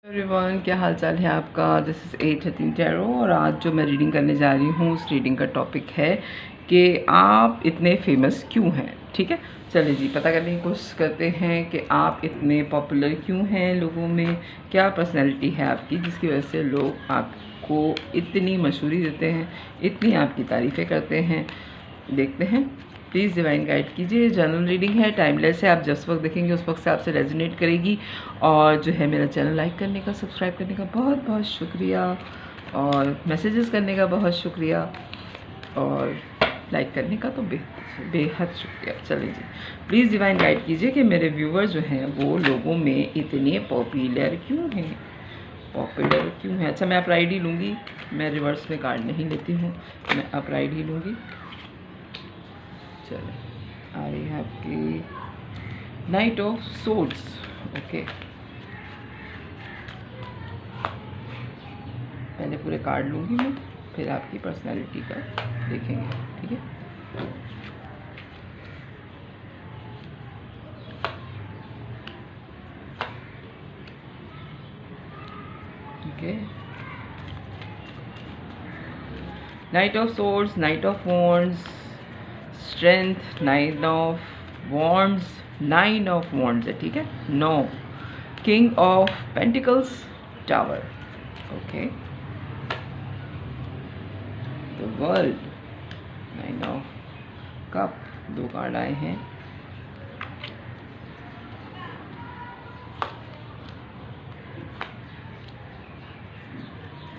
Everyone, क्या हाल चाल है आपका। दिस इज़ 8 टैरो और आज जो मैं रीडिंग करने जा रही हूँ उस रीडिंग का टॉपिक है कि आप इतने फेमस क्यों हैं। ठीक है, चलिए जी पता करने की कोशिश करते हैं कि आप इतने पॉपुलर क्यों हैं लोगों में। क्या पर्सनैलिटी है आपकी जिसकी वजह से लोग आपको इतनी मशहूरी देते हैं, इतनी आपकी तारीफ़ें करते हैं। देखते हैं, प्लीज़ डिवाइन गाइड कीजिए। जनरल रीडिंग है, टाइमलेस है, आप जिस वक्त देखेंगे उस वक्त से आपसे रेजोनेट करेगी। और जो है मेरा चैनल लाइक करने का, सब्सक्राइब करने का बहुत बहुत शुक्रिया और मैसेजेस करने का बहुत शुक्रिया और लाइक करने का तो बेहद शुक्रिया। चलिए जी, प्लीज़ डिवाइन गाइड कीजिए कि मेरे व्यूअर्स जो हैं वो लोगों में इतने पॉपुलर क्यों हैं, पॉपुलर क्यों हैं। अच्छा, मैं अपराइड ही लूँगी, मैं रिवर्स में कार्ड नहीं लेती हूँ, मैं अपराइड ही लूँगी। चलिए, आई हैव की नाइट ऑफ सोर्ड्स। ओके, पहले पूरे कार्ड लूँगी मैं, फिर आपकी पर्सनालिटी का देखेंगे। ठीक है, okay. Night of swords, knight of wands, strength, nine of wands, 9 of wands है। ठीक है, 9, king of pentacles, tower. Okay, the world, 9 of cup, 2 card आए हैं।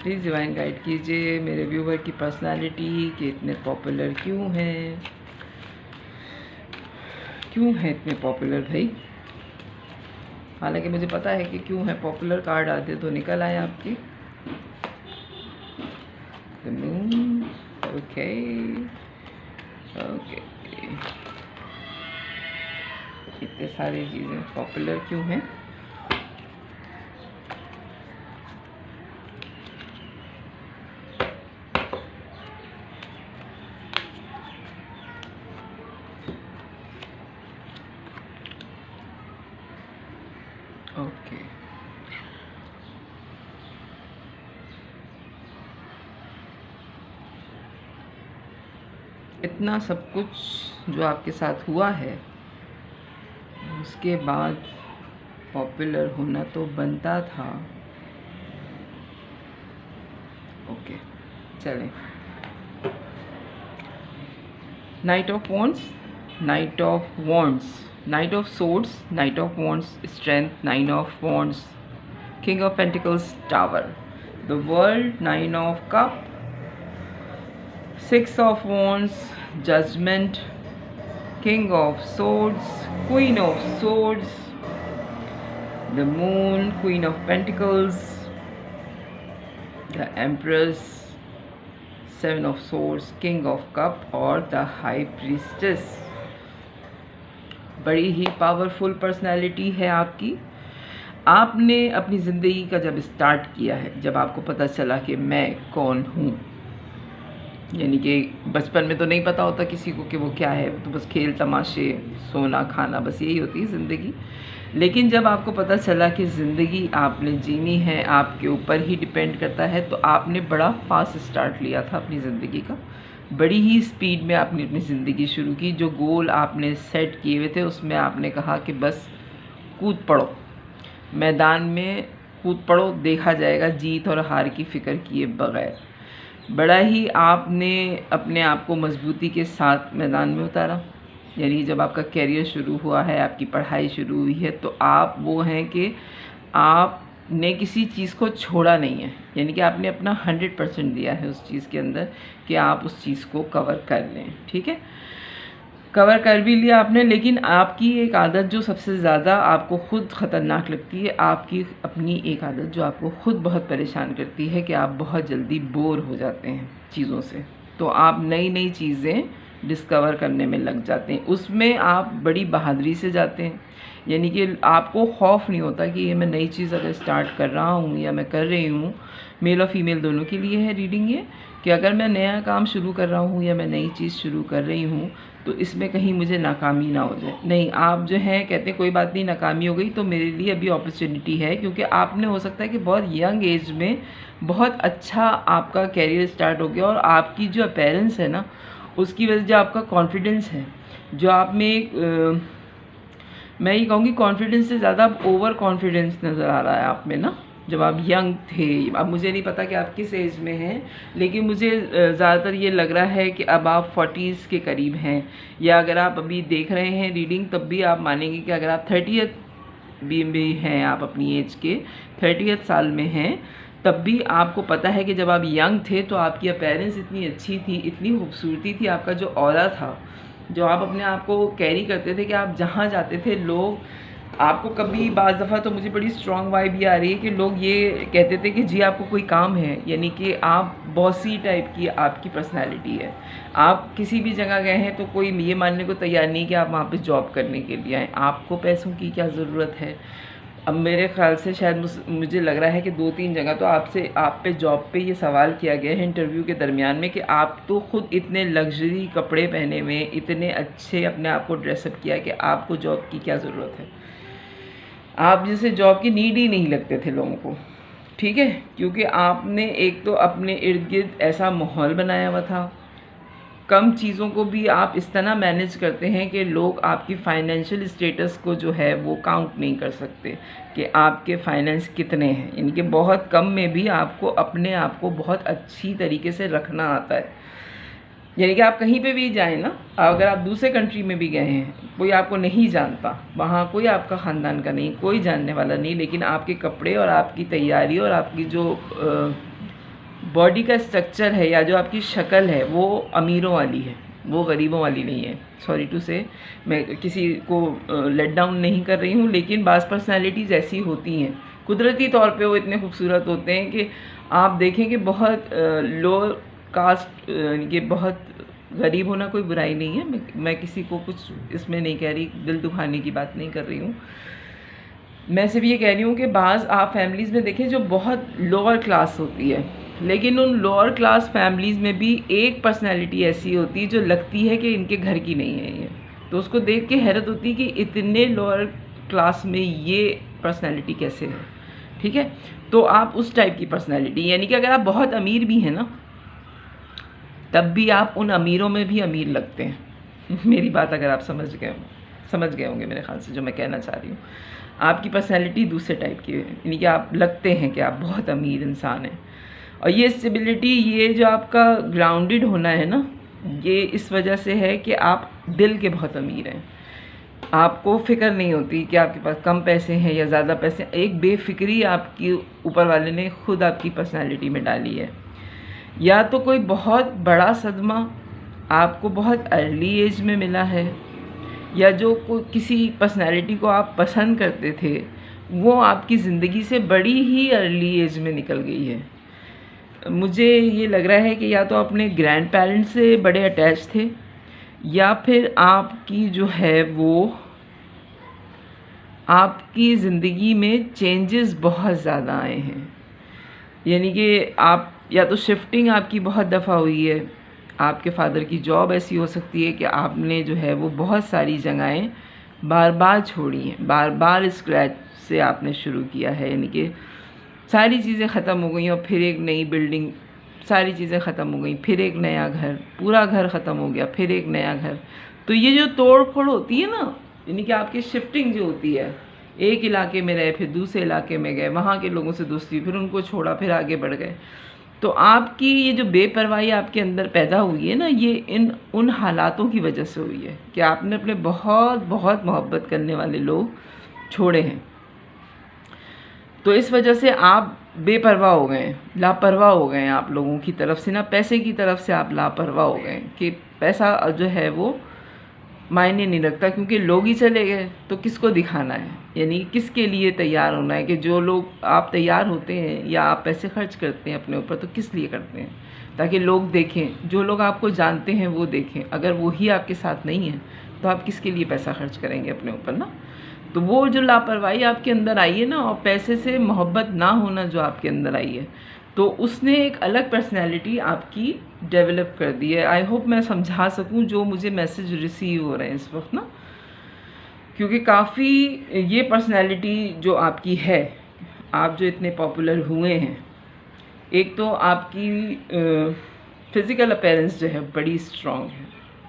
प्लीज़ डिवाइन गाइड कीजिए मेरे व्यूवर की पर्सनालिटी कि इतने पॉपुलर क्यों हैं, क्यों है इतने पॉपुलर भाई। हालांकि मुझे पता है कि क्यों है पॉपुलर। कार्ड आते तो निकल आए आपकी। द मून, ओके ओके, इतने सारी चीज़ें पॉपुलर क्यों हैं। ओके, इतना सब कुछ जो आपके साथ हुआ है उसके बाद पॉपुलर होना तो बनता था। ओके, चलें। Knight of wands, knight of wands, knight of swords, knight of wands, strength, 9 of wands, king of pentacles, tower, the world, 9 of cup, 6 of wands, judgement, king of swords, queen of swords, the moon, queen of pentacles, the empress, 7 of swords, king of cup और the high priestess. बड़ी ही powerful personality है आपकी। आपने अपनी ज़िंदगी का जब स्टार्ट किया है, जब आपको पता चला कि मैं कौन हूँ, यानी कि बचपन में तो नहीं पता होता किसी को कि वो क्या है, तो बस खेल तमाशे, सोना खाना, बस यही होती है ज़िंदगी। लेकिन जब आपको पता चला कि ज़िंदगी आपने जीनी है, आपके ऊपर ही डिपेंड करता है, तो आपने बड़ा फास्ट स्टार्ट लिया था अपनी ज़िंदगी का। बड़ी ही स्पीड में आपने अपनी ज़िंदगी शुरू की। जो गोल आपने सेट किए हुए थे उसमें आपने कहा कि बस कूद पड़ो, मैदान में कूद पड़ो, देखा जाएगा, जीत और हार की फ़िक्र किए बगैर। बड़ा ही आपने अपने आप को मजबूती के साथ मैदान में उतारा। यानी जब आपका करियर शुरू हुआ है, आपकी पढ़ाई शुरू हुई है, तो आप वो हैं कि आपने किसी चीज़ को छोड़ा नहीं है। यानी कि आपने अपना 100% दिया है उस चीज़ के अंदर कि आप उस चीज़ को कवर कर लें। ठीक है, कवर कर भी लिया आपने। लेकिन आपकी एक आदत जो सबसे ज़्यादा आपको ख़ुद ख़तरनाक लगती है, आपकी अपनी एक आदत जो आपको ख़ुद बहुत परेशान करती है कि आप बहुत जल्दी बोर हो जाते हैं चीज़ों से। तो आप नई नई चीज़ें डिस्कवर करने में लग जाते हैं, उसमें आप बड़ी बहादुरी से जाते हैं। यानी कि आपको खौफ नहीं होता कि ये मैं नई चीज़ अगर स्टार्ट कर रहा हूँ या मैं कर रही हूँ, मेल और फीमेल दोनों के लिए है रीडिंग ये, कि अगर मैं नया काम शुरू कर रहा हूँ या मैं नई चीज़ शुरू कर रही हूँ तो इसमें कहीं मुझे नाकामी ना हो जाए। नहीं, आप जो हैं कहते हैं कोई बात नहीं, नाकामी हो गई तो मेरे लिए अभी अपॉर्चुनिटी है, क्योंकि आपने हो सकता है कि बहुत यंग एज में बहुत अच्छा आपका कैरियर स्टार्ट हो गया और आपकी जो अपीयरेंस है ना, उसकी वजह से जो आपका कॉन्फिडेंस है, जो आप में मैं ये कहूँगी कॉन्फिडेंस से ज़्यादा ओवर कॉन्फिडेंस नज़र आ रहा है आप में ना, जब आप यंग थे। अब मुझे नहीं पता कि आप किस एज में हैं, लेकिन मुझे ज़्यादातर ये लग रहा है कि अब आप 40s के करीब हैं, या अगर आप अभी देख रहे हैं रीडिंग तब भी आप मानेंगे कि अगर आप 30th भी हैं, आप अपनी एज के 30th साल में हैं, तब भी आपको पता है कि जब आप यंग थे तो आपकी अपीयरेंस इतनी अच्छी थी, इतनी खूबसूरती थी, आपका जो ऑरा था, जो आप अपने आप को कैरी करते थे कि आप जहाँ जाते थे लोग आपको कभी, बाज़ दफ़ा तो मुझे बड़ी स्ट्रॉन्ग वाइब ये आ रही है कि लोग ये कहते थे कि जी आपको कोई काम है, यानी कि आप बॉसी टाइप की आपकी पर्सनालिटी है। आप किसी भी जगह गए हैं तो कोई ये मानने को तैयार नहीं कि आप वहाँ पे जॉब करने के लिए आए, आपको पैसों की क्या ज़रूरत है। अब मेरे ख़्याल से शायद मुझे लग रहा है कि 2-3 जगह तो आप पे जॉब पे ये सवाल किया गया है इंटरव्यू के दरमियान में कि आप तो ख़ुद इतने लग्जरी कपड़े पहने हुए, इतने अच्छे अपने आप को ड्रेसअप किया कि आपको जॉब की क्या ज़रूरत है। आप जैसे जॉब की नीड ही नहीं लगते थे लोगों को, ठीक है, क्योंकि आपने एक तो अपने इर्द गिर्द ऐसा माहौल बनाया हुआ था, कम चीज़ों को भी आप इस तरह मैनेज करते हैं कि लोग आपकी फ़ाइनेंशियल स्टेटस को जो है वो काउंट नहीं कर सकते कि आपके फाइनेंस कितने हैं, यानी कि बहुत कम में भी आपको अपने आप को बहुत अच्छी तरीके से रखना आता है। यानी कि आप कहीं पे भी जाएं ना, अगर आप दूसरे कंट्री में भी गए हैं, कोई आपको नहीं जानता, वहाँ कोई आपका ख़ानदान का नहीं, कोई जानने वाला नहीं, लेकिन आपके कपड़े और आपकी तैयारी और आपकी जो बॉडी का स्ट्रक्चर है या जो आपकी शक्ल है वो अमीरों वाली है, वो गरीबों वाली नहीं है। सॉरी टू से, मैं किसी को लेट डाउन नहीं कर रही हूँ, लेकिन बाज़ पर्सनैलिटीज़ ऐसी होती हैं, कुदरती तौर पे वो इतने खूबसूरत होते हैं कि आप देखें कि बहुत लो कास्ट, यानी कि बहुत गरीब होना कोई बुराई नहीं है। मैं किसी को कुछ इसमें नहीं कह रही, दिल दुखाने की बात नहीं कर रही हूँ। मैं सिर्फ ये कह रही हूँ कि बाज़ आप फैमिलीज़ में देखें जो बहुत लोअर क्लास होती है, लेकिन उन लोअर क्लास फैमिलीज़ में भी एक पर्सनैलिटी ऐसी होती है जो लगती है कि इनके घर की नहीं है ये, तो उसको देख के हैरत होती है कि इतने लोअर क्लास में ये पर्सनैलिटी कैसे है, ठीक है। तो आप उस टाइप की पर्सनैलिटी, यानी कि अगर आप बहुत अमीर भी हैं ना, तब भी आप उन अमीरों में भी अमीर लगते हैं। मेरी बात अगर आप समझ गए होंगे मेरे ख्याल से जो मैं कहना चाह रही हूँ। आपकी पर्सनैलिटी दूसरे टाइप की है, यानी कि आप लगते हैं कि आप बहुत अमीर इंसान हैं। और ये स्टेबिलिटी, ये जो आपका ग्राउंडेड होना है ना, ये इस वजह से है कि आप दिल के बहुत अमीर हैं। आपको फ़िक्र नहीं होती कि आपके पास कम पैसे हैं या ज़्यादा पैसे, एक बेफिक्री आपकी ऊपर वाले ने खुद आपकी पर्सनैलिटी में डाली है। या तो कोई बहुत बड़ा सदमा आपको बहुत अर्ली एज में मिला है, या जो किसी पर्सनैलिटी को आप पसंद करते थे वो आपकी ज़िंदगी से बड़ी ही अर्ली एज में निकल गई है। मुझे ये लग रहा है कि या तो अपने ग्रैंड पेरेंट्स से बड़े अटैच थे, या फिर आपकी जो है वो आपकी ज़िंदगी में चेंजेस बहुत ज़्यादा आए हैं, यानी कि आप या तो शिफ्टिंग आपकी बहुत दफ़ा हुई है, आपके फादर की जॉब ऐसी हो सकती है कि आपने जो है वो बहुत सारी जगहें बार बार छोड़ी हैं, बार बार स्क्रैच से आपने शुरू किया है, यानी कि सारी चीज़ें ख़त्म हो गई और फिर एक नई बिल्डिंग, सारी चीज़ें ख़त्म हो गई, फिर एक नया घर, पूरा घर ख़त्म हो गया, फिर एक नया घर। तो ये जो तोड़ फोड़ होती है ना, यानी कि आपकी शिफ्टिंग जो होती है, एक इलाके में रहे फिर दूसरे इलाके में गए, वहाँ के लोगों से दोस्ती, फिर उनको छोड़ा, फिर आगे बढ़ गए, तो आपकी ये जो बेपरवाही आपके अंदर पैदा हुई है ना, ये उन हालातों की वजह से हुई है कि आपने अपने बहुत बहुत मोहब्बत करने वाले लोग छोड़े हैं। तो इस वजह से आप बेपरवाह हो गए, लापरवाह हो गए आप लोगों की तरफ से ना, पैसे की तरफ से आप लापरवाह हो गए कि पैसा जो है वो मायने नहीं रखता, क्योंकि लोग ही चले गए तो किसको दिखाना है, यानी किसके लिए तैयार होना है। कि जो लोग आप तैयार होते हैं या आप पैसे खर्च करते हैं अपने ऊपर, तो किस लिए करते हैं? ताकि लोग देखें, जो लोग आपको जानते हैं वो देखें। अगर वो ही आपके साथ नहीं है तो आप किसके लिए पैसा खर्च करेंगे अपने ऊपर ना। तो वो जो लापरवाही आपके अंदर आई है ना, और पैसे से मोहब्बत ना होना जो आपके अंदर आई है, तो उसने एक अलग पर्सनैलिटी आपकी डेवलप कर दी है। आई होप मैं समझा सकूं जो मुझे मैसेज रिसीव हो रहे हैं इस वक्त ना, क्योंकि काफ़ी ये पर्सनैलिटी जो आपकी है, आप जो इतने पॉपुलर हुए हैं, एक तो आपकी फ़िज़िकल अपीयरेंस जो है बड़ी स्ट्रॉन्ग है,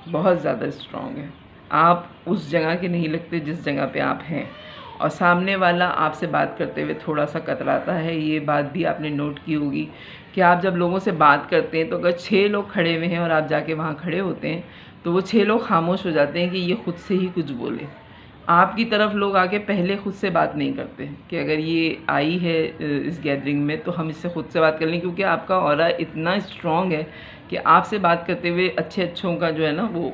बहुत ज़्यादा स्ट्रॉन्ग है। आप उस जगह के नहीं लगते जिस जगह पे आप हैं, और सामने वाला आपसे बात करते हुए थोड़ा सा कतराता है। ये बात भी आपने नोट की होगी कि आप जब लोगों से बात करते हैं तो अगर 6 लोग खड़े हुए हैं और आप जाके वहाँ खड़े होते हैं तो वो 6 लोग खामोश हो जाते हैं कि ये खुद से ही कुछ बोले। आपकी तरफ लोग आके पहले खुद से बात नहीं करते कि अगर ये आई है इस गैदरिंग में तो हम इससे खुद से बात कर लें, क्योंकि आपका ऑरा इतना स्ट्रॉन्ग है कि आपसे बात करते हुए अच्छों का जो है ना वो,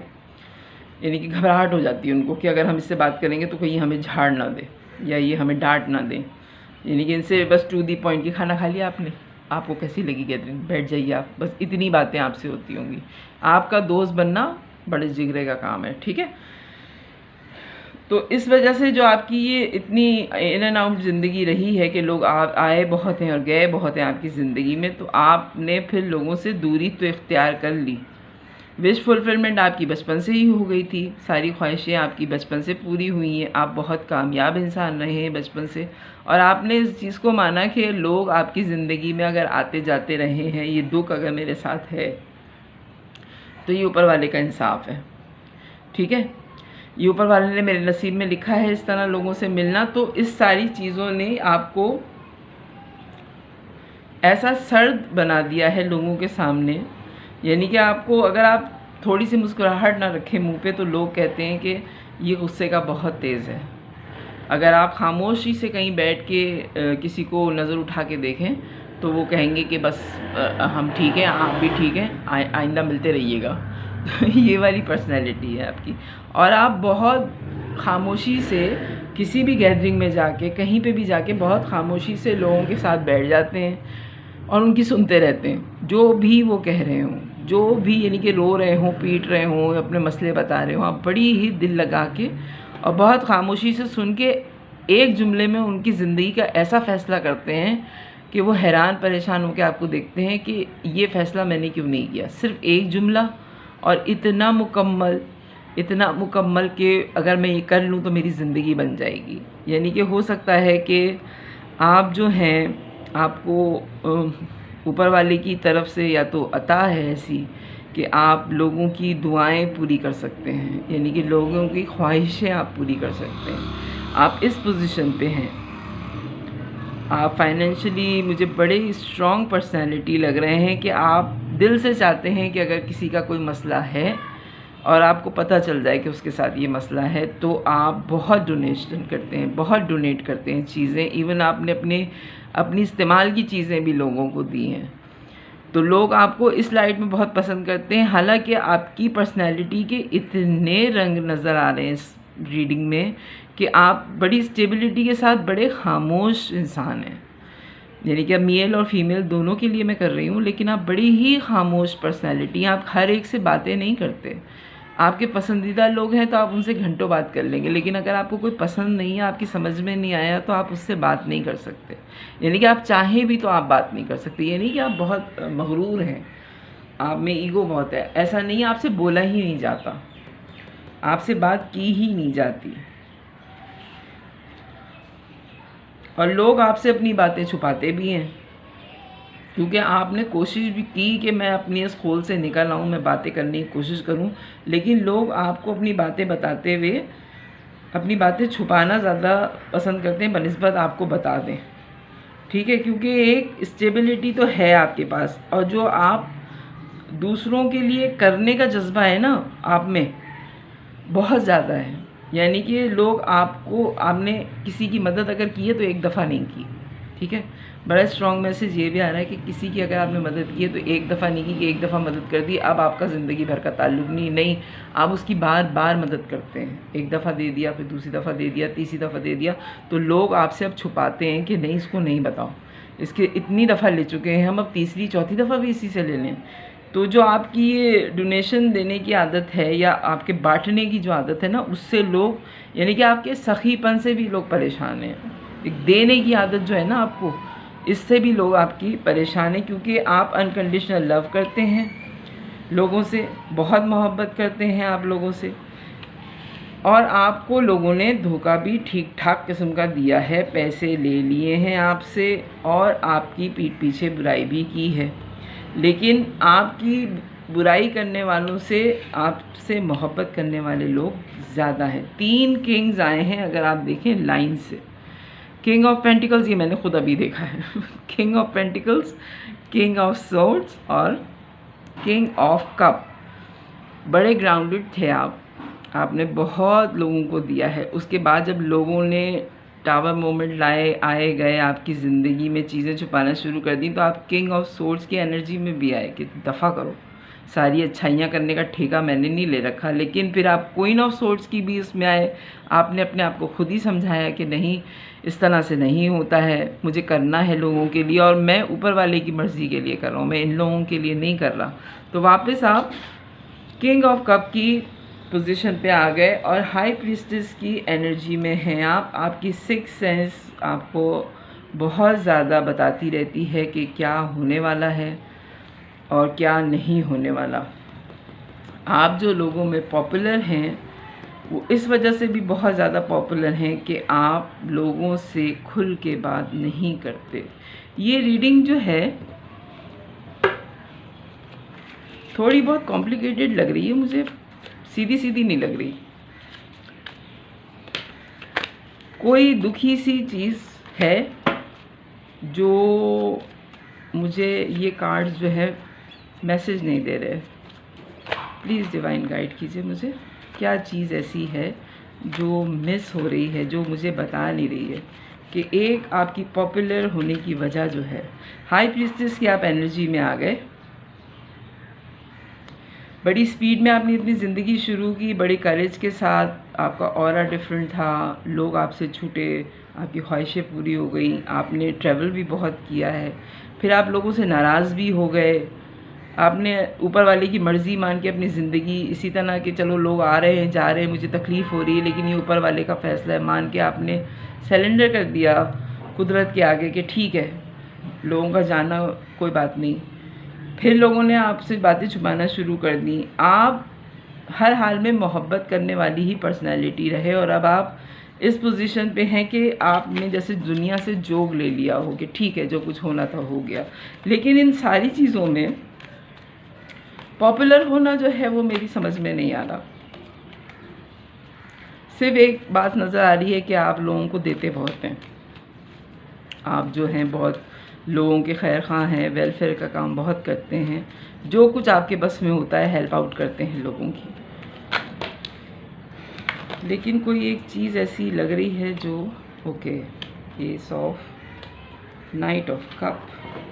यानी कि घबराहट हो जाती है उनको कि अगर हम इससे बात करेंगे तो कहीं हमें झाड़ ना दे या ये हमें डांट ना दे। यानी कि इनसे बस टू दी पॉइंट की खाना खा लिया आपने, आपको कैसी लगी गैदरिंग, बैठ जाइए आप, बस इतनी बातें आपसे होती होंगी। आपका दोस्त बनना बड़े जिगरे का काम है, ठीक है। तो इस वजह से जो आपकी ये इतनी इन एंड आउट ज़िंदगी रही है कि लोग आए बहुत हैं और गए बहुत हैं आपकी ज़िंदगी में, तो आपने फिर लोगों से दूरी तो इख्तियार कर ली। विश फुलफिलमेंट आपकी बचपन से ही हो गई थी, सारी ख्वाहिशें आपकी बचपन से पूरी हुई हैं, आप बहुत कामयाब इंसान रहे हैं बचपन से, और आपने इस चीज़ को माना कि लोग आपकी ज़िंदगी में अगर आते जाते रहे हैं, ये दुख अगर मेरे साथ है तो ये ऊपर वाले का इंसाफ है, ठीक है। ये ऊपर वाले ने मेरे नसीब में लिखा है इस तरह लोगों से मिलना। तो इस सारी चीज़ों ने आपको ऐसा सर्द बना दिया है लोगों के सामने, यानी कि आपको अगर आप थोड़ी सी मुस्कुराहट ना रखें मुंह पे तो लोग कहते हैं कि ये गुस्से का बहुत तेज़ है। अगर आप खामोशी से कहीं बैठ के किसी को नज़र उठा के देखें तो वो कहेंगे कि बस हम ठीक हैं, आप भी ठीक हैं, आइंदा मिलते रहिएगा। ये वाली पर्सनैलिटी है आपकी। और आप बहुत खामोशी से किसी भी गैदरिंग में जाके, कहीं पे भी जाके बहुत खामोशी से लोगों के साथ बैठ जाते हैं और उनकी सुनते रहते हैं, जो भी वो कह रहे हों, जो भी, यानी कि रो रहे हों, पीट रहे हों, अपने मसले बता रहे हों, आप बड़ी ही दिल लगा के और बहुत खामोशी से सुन के एक जुमले में उनकी ज़िंदगी का ऐसा फ़ैसला करते हैं कि वो हैरान परेशान होकर आपको देखते हैं कि ये फ़ैसला मैंने क्यों नहीं किया। सिर्फ़ एक जुमला, और इतना मुकम्मल कि अगर मैं ये कर लूँ तो मेरी ज़िंदगी बन जाएगी। यानी कि हो सकता है कि आप जो हैं, आपको ऊपर वाले की तरफ से या तो अता है ऐसी कि आप लोगों की दुआएं पूरी कर सकते हैं, यानी कि लोगों की ख्वाहिशें आप पूरी कर सकते हैं। आप इस पोजीशन पे हैं। आप फाइनेंशियली मुझे बड़े स्ट्रॉन्ग पर्सनैलिटी लग रहे हैं कि आप दिल से चाहते हैं कि अगर किसी का कोई मसला है और आपको पता चल जाए कि उसके साथ ये मसला है, तो आप बहुत डोनेशन करते हैं, बहुत डोनेट करते हैं चीज़ें। इवन आपने अपनी इस्तेमाल की चीज़ें भी लोगों को दी हैं, तो लोग आपको इस लाइट में बहुत पसंद करते हैं। हालांकि आपकी पर्सनैलिटी के इतने रंग नज़र आ रहे हैं इस रीडिंग में कि आप बड़ी स्टेबिलिटी के साथ बड़े खामोश इंसान हैं, यानी कि अब मेल और फीमेल दोनों के लिए मैं कर रही हूँ, लेकिन आप बड़ी ही खामोश पर्सनैलिटी हैं। आप हर एक से बातें नहीं करते। आपके पसंदीदा लोग हैं तो आप उनसे घंटों बात कर लेंगे, लेकिन अगर आपको कोई पसंद नहीं है, आपकी समझ में नहीं आया, तो आप उससे बात नहीं कर सकते। यानी कि आप चाहें भी तो आप बात नहीं कर सकते। यानी कि आप बहुत मगरूर हैं, आप में ईगो बहुत है। ऐसा नहीं है आपसे बोला ही नहीं जाता, आपसे बात की ही नहीं जाती, और लोग आपसे अपनी बातें छुपाते भी हैं, क्योंकि आपने कोशिश भी की कि मैं अपनी इस खोल से निकल आऊँ, मैं बातें करने की कोशिश करूँ, लेकिन लोग आपको अपनी बातें बताते हुए अपनी बातें छुपाना ज़्यादा पसंद करते हैं बनिस्बत आपको बता दें, ठीक है। क्योंकि एक स्टेबिलिटी तो है आपके पास, और जो आप दूसरों के लिए करने का जज्बा है ना आप में, बहुत ज़्यादा है। यानी कि लोग आपने किसी की मदद अगर की है तो एक दफ़ा नहीं की, ठीक है। बड़ा स्ट्रॉन्ग मैसेज ये भी आ रहा है कि किसी की अगर आपने मदद की है तो एक दफ़ा नहीं की कि एक दफ़ा मदद कर दी, अब आपका ज़िंदगी भर का ताल्लुक़ नहीं, आप उसकी बार बार मदद करते हैं। एक दफ़ा दे दिया, फिर दूसरी दफ़ा दे दिया, तीसरी दफ़ा दे दिया, तो लोग आपसे अब छुपाते हैं कि नहीं, इसको नहीं बताओ, इसके इतनी दफ़ा ले चुके हैं हम, अब तीसरी चौथी दफ़ा भी इसी से ले लें। तो जो आपकी ये डोनेशन देने की आदत है या आपके बांटने की जो आदत है ना, उससे लोग, यानी कि आपके सखीपन से भी लोग परेशान हैं। एक देने की आदत जो है ना आपको, इससे भी लोग आपकी परेशान हैं, क्योंकि आप अनकंडीशनल लव करते हैं लोगों से, बहुत मोहब्बत करते हैं आप लोगों से, और आपको लोगों ने धोखा भी ठीक ठाक किस्म का दिया है, पैसे ले लिए हैं आपसे और आपकी पीठ पीछे बुराई भी की है। लेकिन आपकी बुराई करने वालों से आपसे मोहब्बत करने वाले लोग ज़्यादा हैं। 3 किंग्स आए हैं अगर आप देखें लाइन से। किंग ऑफ पेंटिकल्स, ये मैंने खुद अभी देखा है king of pentacles, king of swords और किंग ऑफ कप। बड़े ग्राउंडेड थे आप, आपने बहुत लोगों को दिया है। उसके बाद जब लोगों ने टावर मोमेंट लाए, आए गए आपकी ज़िंदगी में, चीज़ें छुपाना शुरू कर दी, तो आप किंग ऑफ सोर्ड्स की एनर्जी में भी आए कि दफ़ा करो, सारी अच्छाइयाँ करने का ठेका मैंने नहीं ले रखा। लेकिन फिर आप क्वीन ऑफ सोर्ड्स की भी उसमें आए, आपने अपने आप को खुद ही समझाया कि नहीं, इस तरह से नहीं होता है, मुझे करना है लोगों के लिए और मैं ऊपर वाले की मर्ज़ी के लिए कर रहा हूँ, मैं इन लोगों के लिए नहीं कर रहा। तो वापस आप किंग ऑफ कप की पोजीशन पे आ गए और हाई प्रीस्टेस की एनर्जी में हैं आप। आपकी सिक्स सेंस आपको बहुत ज़्यादा बताती रहती है कि क्या होने वाला है और क्या नहीं होने वाला। आप जो लोगों में पॉपुलर हैं वो इस वजह से भी बहुत ज़्यादा पॉपुलर हैं कि आप लोगों से खुल के बात नहीं करते। ये रीडिंग जो है थोड़ी बहुत कॉम्प्लिकेटेड लग रही है मुझे, सीधी सीधी नहीं लग रही। कोई दुखी सी चीज़ है जो मुझे ये कार्ड्स जो है मैसेज नहीं दे रहे। प्लीज़ डिवाइन गाइड कीजिए मुझे, क्या चीज़ ऐसी है जो मिस हो रही है, जो मुझे बता नहीं रही है कि एक आपकी पॉपुलर होने की वजह जो है, हाई प्रीस्टेस की आप एनर्जी में आ गए, बड़ी स्पीड में आपने अपनी ज़िंदगी शुरू की, बड़ी करेज के साथ, आपका ऑरा डिफरेंट था, लोग आपसे छूटे, आपकी ख्वाहिशें पूरी हो गई, आपने ट्रैवल भी बहुत किया है, फिर आप लोगों से नाराज़ भी हो गए, आपने ऊपर वाले की मर्ज़ी मान के अपनी ज़िंदगी इसी तरह कि चलो लोग आ रहे हैं जा रहे हैं, मुझे तकलीफ़ हो रही है लेकिन ये ऊपर वाले का फ़ैसला है, मान के आपने सरेंडर कर दिया कुदरत के आगे कि ठीक है, लोगों का जाना कोई बात नहीं। फिर लोगों ने आपसे बातें छुपाना शुरू कर दी। आप हर हाल में मोहब्बत करने वाली ही पर्सनैलिटी रहे और अब आप इस पोजीशन पे हैं कि आपने जैसे दुनिया से जोग ले लिया हो कि ठीक है, जो कुछ होना था हो गया। लेकिन इन सारी चीज़ों में पॉपुलर होना जो है वो मेरी समझ में नहीं आ रहा। सिर्फ एक बात नज़र आ रही है कि आप लोगों को देते बहुत हैं, आप जो हैं बहुत लोगों के खैर ख़्वाह हैं, वेलफेयर का काम बहुत करते हैं, जो कुछ आपके बस में होता है हेल्प आउट करते हैं लोगों की। लेकिन कोई एक चीज़ ऐसी लग रही है जो okay, S of night of cup,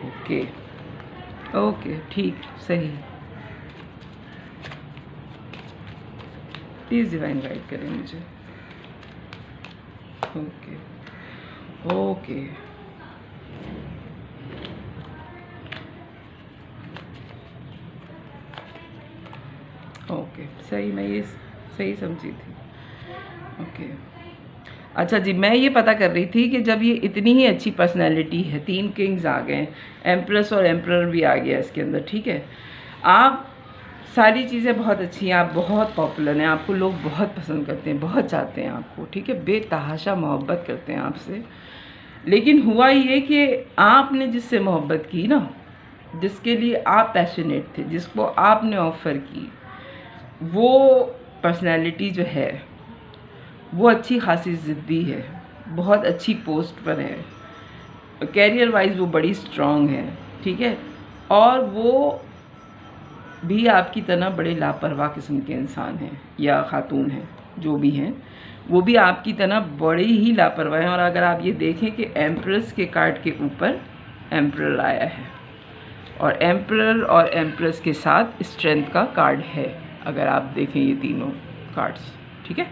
okay okay ठीक सही। प्लीज़ डिवाइन गाइड करें मुझे। ओके ओके ओके सही, मैं ये सही समझी थी। ओके अच्छा जी, मैं ये पता कर रही थी कि जब ये इतनी ही अच्छी पर्सनैलिटी है, 3 किंग्स आ गए, एम्प्रेस और एम्परर भी आ गया इसके अंदर, ठीक है, आप सारी चीज़ें बहुत अच्छी हैं, आप बहुत पॉपुलर हैं, आपको लोग बहुत पसंद करते हैं, बहुत चाहते हैं आपको, ठीक है, बेतहाशा मोहब्बत करते हैं आपसे। लेकिन हुआ ये कि आपने जिससे मोहब्बत की ना, जिसके लिए आप पैशनेट थे, जिसको आपने ऑफ़र की, वो पर्सनैलिटी जो है वो अच्छी खासी ज़िद्दी है, बहुत अच्छी पोस्ट पर है, कैरियर वाइज वो बड़ी स्ट्रॉन्ग है, ठीक है, और वो भी आपकी तरह बड़े लापरवाह किस्म के इंसान हैं या खातून हैं, जो भी हैं वो भी आपकी तरह बड़े ही लापरवाह हैं। और अगर आप ये देखें कि एम्प्रेस के कार्ड के ऊपर एम्परर आया है और एम्परर और एम्प्रेस के साथ स्ट्रेंथ का कार्ड है, अगर आप देखें ये तीनों कार्ड्स, ठीक है,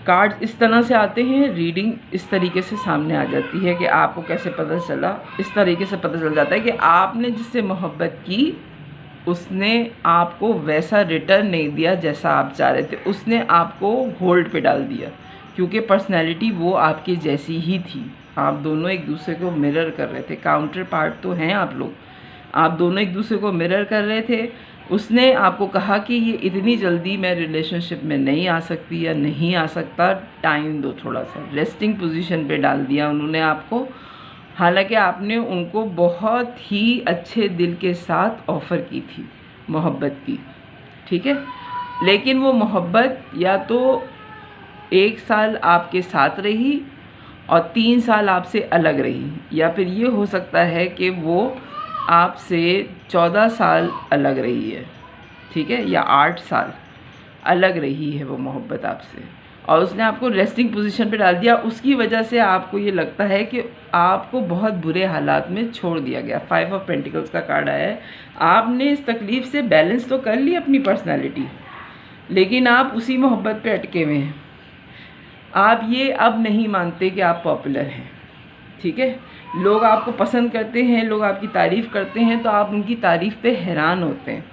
कार्ड्स इस तरह से आते हैं, रीडिंग इस तरीके से सामने आ जाती है कि आपको कैसे पता चला, इस तरीके से पता चल जाता है कि आपने जिससे मोहब्बत की उसने आपको वैसा रिटर्न नहीं दिया जैसा आप चाह रहे थे, उसने आपको होल्ड पे डाल दिया, क्योंकि पर्सनैलिटी वो आपकी जैसी ही थी। आप दोनों एक दूसरे को मिरर कर रहे थे, काउंटर पार्ट तो हैं आप लोग, आप दोनों एक दूसरे को मिरर कर रहे थे। उसने आपको कहा कि ये इतनी जल्दी मैं रिलेशनशिप में नहीं आ सकती या नहीं आ सकता, टाइम दो थोड़ा सा, रेस्टिंग पोजीशन पे डाल दिया उन्होंने आपको। हालांकि आपने उनको बहुत ही अच्छे दिल के साथ ऑफ़र की थी मोहब्बत की, ठीक है, लेकिन वो मोहब्बत या तो 1 साल आपके साथ रही और 3 साल आपसे अलग रही, या फिर ये हो सकता है कि वो आपसे 14 साल अलग रही है, ठीक है, या 8 साल अलग रही है वो मोहब्बत आपसे, और उसने आपको रेस्टिंग पोजीशन पे डाल दिया। उसकी वजह से आपको ये लगता है कि आपको बहुत बुरे हालात में छोड़ दिया गया। 5 ऑफ पेंटिकल्स का कार्ड आया है। आपने इस तकलीफ़ से बैलेंस तो कर ली अपनी पर्सनैलिटी, लेकिन आप उसी मोहब्बत पे अटके हुए हैं। आप ये अब नहीं मानते कि आप पॉपुलर हैं, ठीक है, लोग आपको पसंद करते हैं, लोग आपकी तारीफ़ करते हैं, तो आप उनकी तारीफ़ पे हैरान होते हैं।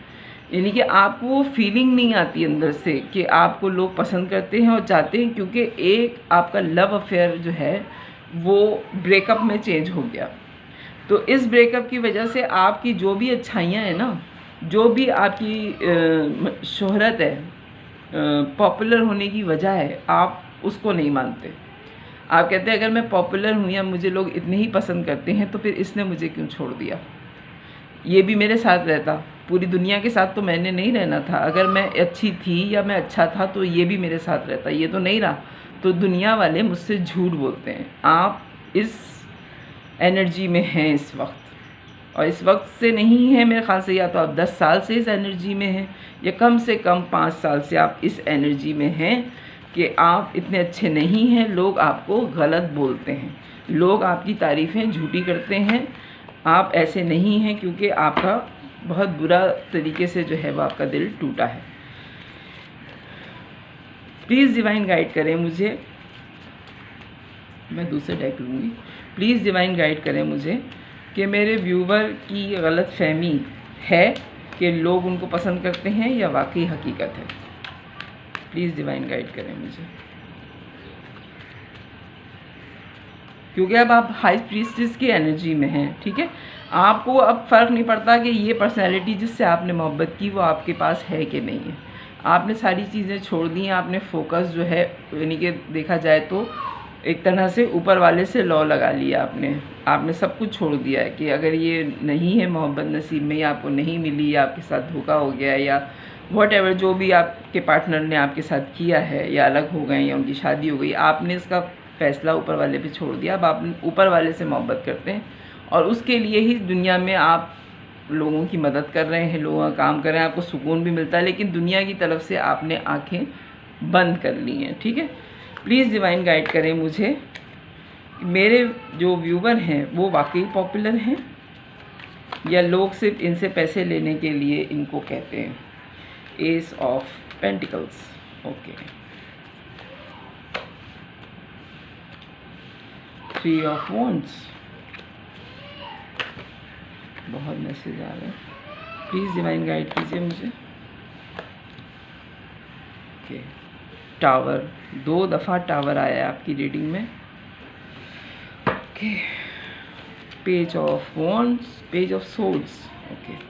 यानी कि आपको वो फीलिंग नहीं आती अंदर से कि आपको लोग पसंद करते हैं और चाहते हैं, क्योंकि एक आपका लव अफेयर जो है वो ब्रेकअप में चेंज हो गया। तो इस ब्रेकअप की वजह से आपकी जो भी अच्छाइयाँ हैं ना, जो भी आपकी शोहरत है, पॉपुलर होने की वजह है, आप उसको नहीं मानते। आप कहते हैं अगर मैं पॉपुलर हूँ या मुझे लोग इतने ही पसंद करते हैं तो फिर इसने मुझे क्यों छोड़ दिया, ये भी मेरे साथ रहता, पूरी दुनिया के साथ तो मैंने नहीं रहना था। अगर मैं अच्छी थी या मैं अच्छा था तो ये भी मेरे साथ रहता, ये तो नहीं रहा। तो दुनिया वाले मुझसे झूठ बोलते हैं। आप इस एनर्जी में हैं इस वक्त, और इस वक्त से नहीं है मेरे ख्याल से, या तो आप 10 साल से इस एनर्जी में हैं या कम से कम 5 साल से आप इस एनर्जी में हैं कि आप इतने अच्छे नहीं हैं, लोग आपको गलत बोलते हैं, लोग आपकी तारीफ़ें झूठी करते हैं। आप ऐसे नहीं हैं, क्योंकि आपका बहुत बुरा तरीके से जो है वो आपका दिल टूटा है। प्लीज़ डिवाइन गाइड करें मुझे, मैं दूसरे डेक लूँगी। प्लीज़ डिवाइन गाइड करें मुझे कि मेरे व्यूवर की गलत फहमी है कि लोग उनको पसंद करते हैं या वाकई हकीकत है। प्लीज़ डिवाइन गाइड करें मुझे, क्योंकि अब आप हाई प्रीस्टेस की एनर्जी में हैं, ठीक है। आपको अब फ़र्क नहीं पड़ता कि ये पर्सनैलिटी जिससे आपने मोहब्बत की वो आपके पास है कि नहीं है। आपने सारी चीज़ें छोड़ दी हैं, आपने फोकस जो है, यानी कि देखा जाए तो एक तरह से ऊपर वाले से लॉ लगा लिया आपने सब कुछ छोड़ दिया है कि अगर ये नहीं है मोहब्बत नसीब में, या आपको नहीं मिली, या आपके साथ धोखा हो गया, या व्हाटएवर जो भी आपके पार्टनर ने आपके साथ किया है, या अलग हो गए या उनकी शादी हो गई, आपने इसका फ़ैसला ऊपर वाले पे छोड़ दिया। अब आप ऊपर वाले से मोहब्बत करते हैं और उसके लिए ही दुनिया में आप लोगों की मदद कर रहे हैं, लोगों का काम कर रहे हैं, आपको सुकून भी मिलता है, लेकिन दुनिया की तरफ से आपने आंखें बंद कर ली हैं, ठीक है। प्लीज़ डिवाइन गाइड करें मुझे, मेरे जो व्यूवर हैं वो वाकई पॉपुलर हैं या लोग सिर्फ इनसे पैसे लेने के लिए इनको कहते हैं। S of pentacles, okay, 3 of wands, बहुत मैसेज आ रहे हैं, प्लीज़ डिवाइन गाइड कीजिए मुझे। ओके, टावर, 2 दफ़ा टावर आया है आपकी रीडिंग में। Okay, page of wands, page of souls, okay,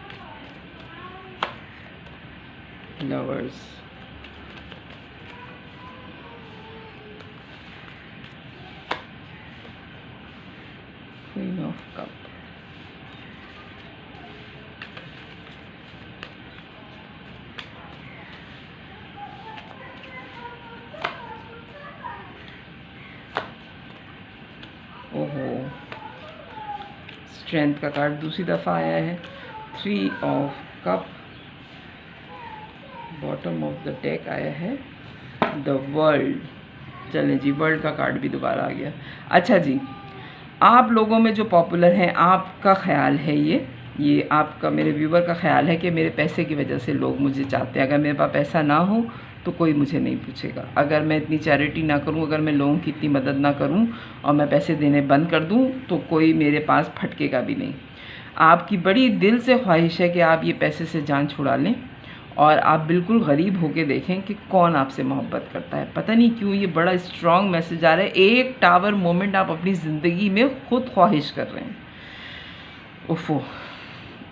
lovers, queen of cup, ओहो, स्ट्रेंथ का कार्ड दूसरी दफ़ा आया है। 3 of cup, bottom of the deck आया है द वर्ल्ड। चलें जी, वर्ल्ड का कार्ड भी दोबारा आ गया। अच्छा जी, आप लोगों में जो पॉपुलर हैं, आपका ख्याल है ये आपका, मेरे व्यूवर का ख्याल है कि मेरे पैसे की वजह से लोग मुझे चाहते हैं। अगर मेरे पास पैसा ना हो तो कोई मुझे नहीं पूछेगा। अगर मैं इतनी चैरिटी ना करूं, अगर मैं लोगों की इतनी मदद ना करूं और मैं पैसे देने बंद कर दूं तो कोई मेरे पास फटकेगा भी नहीं। आपकी बड़ी दिल से ख्वाहिश है कि आप ये पैसे से जान छुड़ा लें और आप बिल्कुल गरीब होके देखें कि कौन आपसे मोहब्बत करता है। पता नहीं क्यों ये बड़ा स्ट्रॉन्ग मैसेज आ रहा है। एक टावर मोमेंट आप अपनी ज़िंदगी में ख़ुद ख्वाहिश कर रहे हैं। उफ़ो,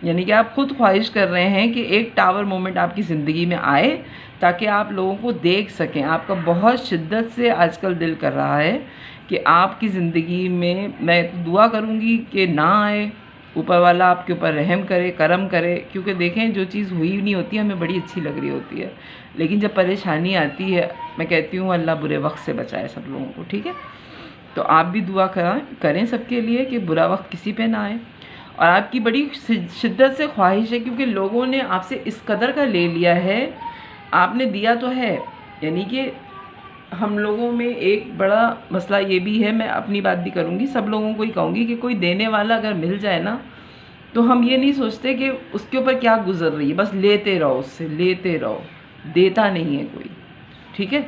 यानी कि आप ख़ुद ख्वाहिश कर रहे हैं कि एक टावर मोमेंट आपकी ज़िंदगी में आए ताकि आप लोगों को देख सकें। आपका बहुत शिद्दत से आजकल दिल कर रहा है कि आपकी ज़िंदगी में, मैं दुआ करूँगी कि ना आए, ऊपर वाला आपके ऊपर रहम करे, करम करे। क्योंकि देखें, जो चीज़ हुई नहीं होती हमें बड़ी अच्छी लग रही होती है, लेकिन जब परेशानी आती है, मैं कहती हूँ अल्लाह बुरे वक्त से बचाए सब लोगों को। ठीक है, तो आप भी दुआ करें सबके लिए कि बुरा वक्त किसी पे ना आए। और आपकी बड़ी शिद्दत से ख्वाहिश है, क्योंकि लोगों ने आपसे इस कदर का ले लिया है, आपने दिया तो है। यानी कि हम लोगों में एक बड़ा मसला ये भी है, मैं अपनी बात भी करूँगी, सब लोगों को ही कहूँगी कि कोई देने वाला अगर मिल जाए ना, तो हम ये नहीं सोचते कि उसके ऊपर क्या गुजर रही है, बस लेते रहो, उससे लेते रहो, देता नहीं है कोई। ठीक है,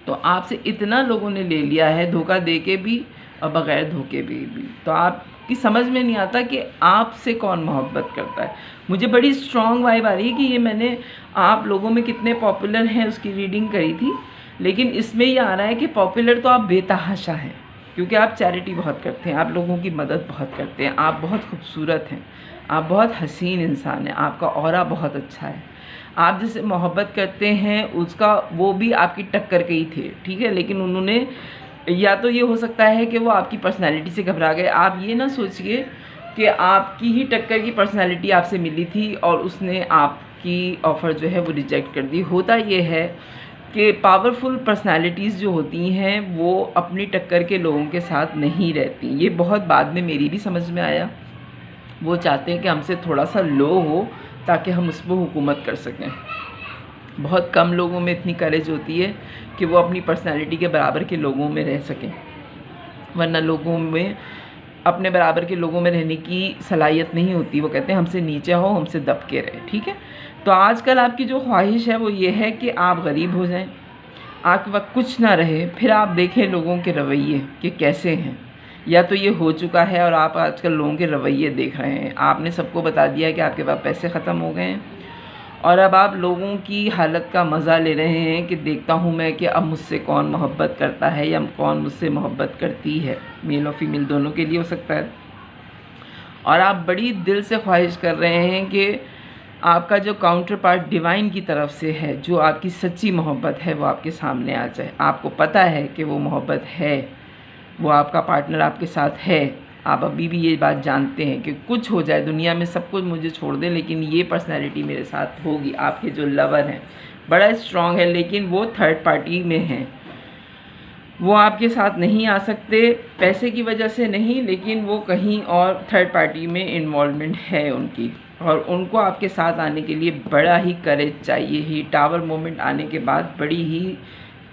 तो आपसे इतना लोगों ने ले लिया है, धोखा दे के भी और बग़ैर धोखे भी। तो आपकी समझ में नहीं आता कि आपसे कौन मोहब्बत करता है। मुझे बड़ी स्ट्रॉन्ग वाइब आ रही है कि ये मैंने आप लोगों में कितने पॉपुलर हैं उसकी रीडिंग करी थी, लेकिन इसमें ये आ रहा है कि पॉपुलर तो आप बेतहाशा हैं, क्योंकि आप चैरिटी बहुत करते हैं, आप लोगों की मदद बहुत करते हैं, आप बहुत खूबसूरत हैं, आप बहुत हसीन इंसान हैं, आपका ऑरा बहुत अच्छा है। आप जिससे मोहब्बत करते हैं उसका, वो भी आपकी टक्कर के ही थे। ठीक है, लेकिन उन्होंने, या तो ये हो सकता है कि वो आपकी पर्सनैलिटी से घबरा गए। आप ये ना सोचिए कि आपकी ही टक्कर की पर्सनैलिटी आपसे मिली थी और उसने आपकी ऑफ़र जो है वो रिजेक्ट कर दी। होता ये है कि पावरफुल पर्सनैलिटीज़ जो होती हैं वो अपनी टक्कर के लोगों के साथ नहीं रहती। ये बहुत बाद में मेरी भी समझ में आया। वो चाहते हैं कि हमसे थोड़ा सा लो हो ताकि हम उस पर हुकूमत कर सकें। बहुत कम लोगों में इतनी करेज होती है कि वो अपनी पर्सनैलिटी के बराबर के लोगों में रह सकें, वरना लोगों में, अपने बराबर के लोगों में रहने की सलाहियत नहीं होती। वो कहते हैं हमसे नीचे हो, हमसे दब के रहे। ठीक है, तो आजकल आपकी जो ख्वाहिश है वो ये है कि आप गरीब हो जाएं, आपके पास कुछ ना रहे, फिर आप देखें लोगों के रवैये कि कैसे हैं। या तो ये हो चुका है और आप आजकल लोगों के रवैये देख रहे हैं। आपने सबको बता दिया कि आपके पास पैसे ख़त्म हो गए हैं और अब आप लोगों की हालत का मज़ा ले रहे हैं कि देखता हूँ मैं कि अब मुझसे कौन मोहब्बत करता है या कौन मुझसे मोहब्बत करती है। मेल और फीमेल दोनों के लिए हो सकता है। और आप बड़ी दिल से ख्वाहिश कर रहे हैं कि आपका जो काउंटर पार्ट डिवाइन की तरफ से है, जो आपकी सच्ची मोहब्बत है, वो आपके सामने आ जाए। आपको पता है कि वो मोहब्बत है, वो आपका पार्टनर आपके साथ है। आप अभी भी ये बात जानते हैं कि कुछ हो जाए दुनिया में, सब कुछ मुझे छोड़ दे, लेकिन ये पर्सनैलिटी मेरे साथ होगी। आपके जो लवर हैं बड़ा स्ट्रॉन्ग है, लेकिन वो थर्ड पार्टी में हैं, वो आपके साथ नहीं आ सकते, पैसे की वजह से नहीं, लेकिन वो कहीं और थर्ड पार्टी में इन्वॉल्वमेंट है उनकी, और उनको आपके साथ आने के लिए बड़ा ही करेज चाहिए। ही टावर मोमेंट आने के बाद बड़ी ही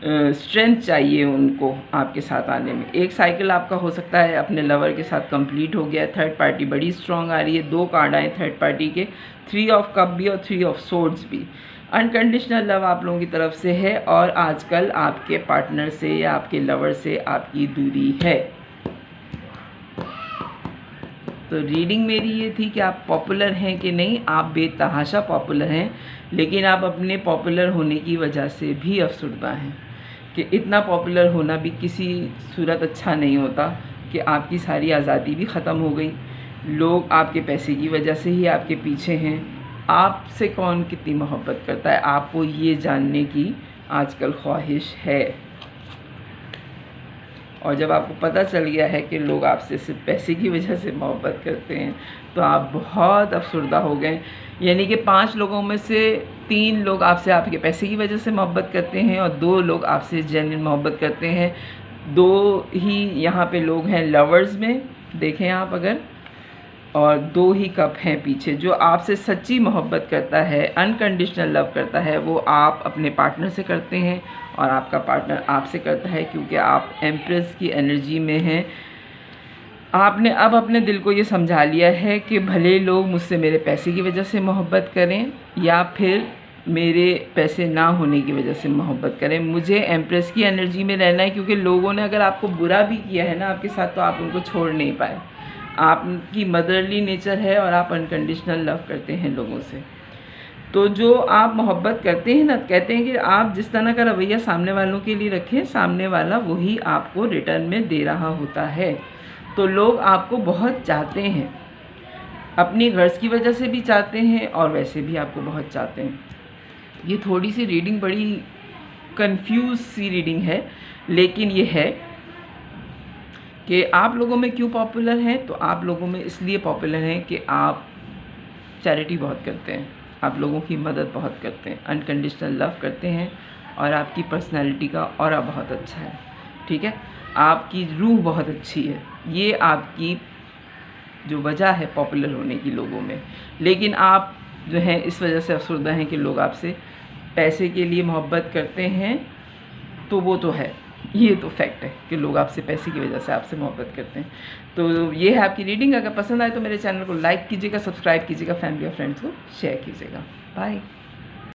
स्ट्रेंथ चाहिए उनको आपके साथ आने में। एक साइकिल आपका हो सकता है अपने लवर के साथ कंप्लीट हो गया। थर्ड पार्टी बड़ी स्ट्रॉन्ग आ रही है। 2 कार्ड आए थर्ड पार्टी के, 3 ऑफ कप भी और 3 ऑफ सोर्ड्स भी। अनकंडीशनल लव आप लोगों की तरफ से है और आजकल आपके पार्टनर से या आपके लवर से आपकी दूरी है। तो रीडिंग मेरी ये थी कि आप पॉपुलर हैं कि नहीं। आप बेतहाशा पॉपुलर हैं, लेकिन आप अपने पॉपुलर होने की वजह से भी अफसरदा हैं कि इतना पॉपुलर होना भी किसी सूरत अच्छा नहीं होता कि आपकी सारी आज़ादी भी ख़त्म हो गई। लोग आपके पैसे की वजह से ही आपके पीछे हैं। आपसे कौन कितनी मोहब्बत करता है, आपको ये जानने की आजकल ख्वाहिश है। और जब आपको पता चल गया है कि लोग आपसे सिर्फ पैसे की वजह से मोहब्बत करते हैं, तो आप बहुत अफसरदा हो गए। यानी कि 5 लोगों में से 3 लोग आपसे आपके पैसे की वजह से मोहब्बत करते हैं और 2 लोग आपसे जेन्युइन मोहब्बत करते हैं। 2 ही यहाँ पे लोग हैं लवर्स में, देखें आप अगर, और 2 ही कप हैं पीछे। जो आपसे सच्ची मोहब्बत करता है, अनकंडीशनल लव करता है, वो आप अपने पार्टनर से करते हैं और आपका पार्टनर आपसे करता है, क्योंकि आप एम्प्रेस की एनर्जी में हैं। आपने अब अपने दिल को ये समझा लिया है कि भले लोग मुझसे मेरे पैसे की वजह से मोहब्बत करें या फिर मेरे पैसे ना होने की वजह से मोहब्बत करें, मुझे एम्प्रेस की एनर्जी में रहना है। क्योंकि लोगों ने अगर आपको बुरा भी किया है ना आपके साथ, तो आप उनको छोड़ नहीं पाए। आपकी मदरली नेचर है और आप अनकंडीशनल लव करते हैं लोगों से। तो जो आप मोहब्बत करते हैं ना, कहते हैं कि आप जिस तरह का रवैया सामने वालों के लिए रखें, सामने वाला वही आपको रिटर्न में दे रहा होता है। तो लोग आपको बहुत चाहते हैं, अपनी गर्ज की वजह से भी चाहते हैं और वैसे भी आपको बहुत चाहते हैं। ये थोड़ी सी रीडिंग बड़ी कंफ्यूज सी रीडिंग है, लेकिन ये है कि आप लोगों में क्यों पॉपुलर हैं। तो आप लोगों में इसलिए पॉपुलर हैं कि आप चैरिटी बहुत करते हैं, आप लोगों की मदद बहुत करते हैं, अनकंडीशनल लव करते हैं और आपकी पर्सनैलिटी का ऑरा बहुत अच्छा है, ठीक है, आपकी रूह बहुत अच्छी है। ये आपकी जो वजह है पॉपुलर होने की लोगों में। लेकिन आप जो हैं इस वजह से अफसरदा हैं कि लोग आपसे पैसे के लिए मोहब्बत करते हैं, तो वो तो है, ये तो फैक्ट है कि लोग आपसे पैसे की वजह से आपसे मोहब्बत करते हैं। तो ये है आपकी रीडिंग। अगर पसंद आए तो मेरे चैनल को लाइक कीजिएगा, सब्सक्राइब कीजिएगा, फैमिली और फ्रेंड्स को शेयर कीजिएगा। बाय।